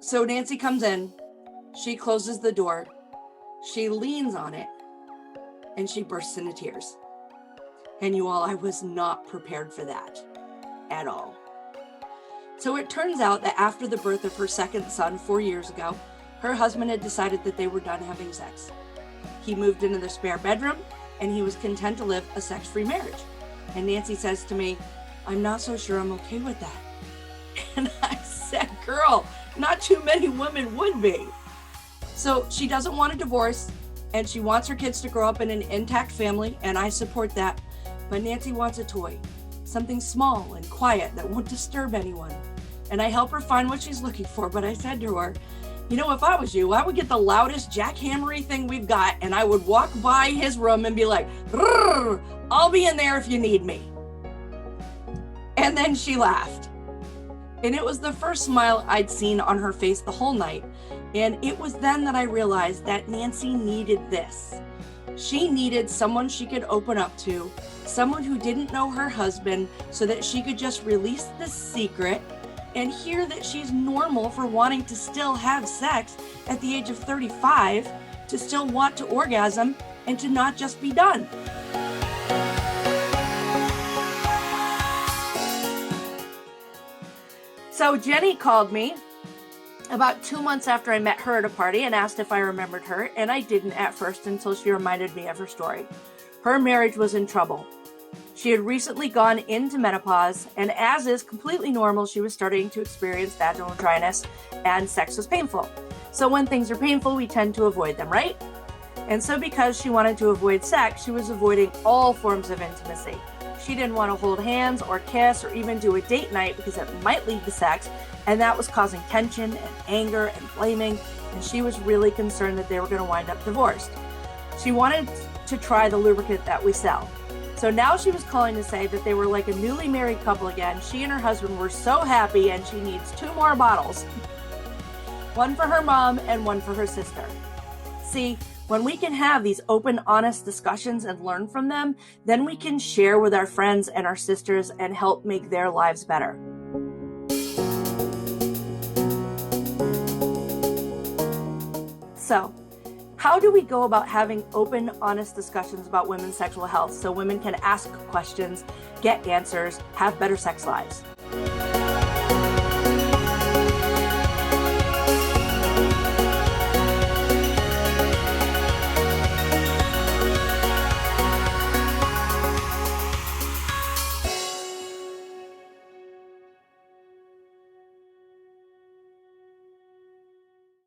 So Nancy comes in, she closes the door, she leans on it, and she bursts into tears. And you all, I was not prepared for that at all. So it turns out that after the birth of her second son 4 years ago, her husband had decided that they were done having sex. He moved into the spare bedroom, and he was content to live a sex-free marriage. And Nancy says to me, "I'm not so sure I'm okay with that." And I said, "Girl, not too many women would be." So she doesn't want a divorce, and she wants her kids to grow up in an intact family, and I support that. But Nancy wants a toy, something small and quiet that won't disturb anyone. And I help her find what she's looking for, but I said to her, "You know, if I was you, I would get the loudest jackhammery thing we've got, and I would walk by his room and be like, 'I'll be in there if you need me.'" And then she laughed. And it was the first smile I'd seen on her face the whole night. And it was then that I realized that Nancy needed this. She needed someone she could open up to, someone who didn't know her husband, so that she could just release the secret and hear that she's normal for wanting to still have sex at the age of 35, to still want to orgasm, and to not just be done. So Jenny called me about 2 months after I met her at a party and asked if I remembered her, and I didn't at first until she reminded me of her story. Her marriage was in trouble. She had recently gone into menopause, and as is completely normal, she was starting to experience vaginal dryness, and sex was painful. So when things are painful, we tend to avoid them, right? And so because she wanted to avoid sex, she was avoiding all forms of intimacy. She didn't want to hold hands or kiss or even do a date night because it might lead to sex, and that was causing tension and anger and blaming, and she was really concerned that they were going to wind up divorced. She wanted to try the lubricant that we sell. So now she was calling to say that they were like a newly married couple again. She and her husband were so happy, and she needs 2 more bottles. One for her mom and one for her sister. See, when we can have these open, honest discussions and learn from them, then we can share with our friends and our sisters and help make their lives better. So, how do we go about having open, honest discussions about women's sexual health so women can ask questions, get answers, have better sex lives?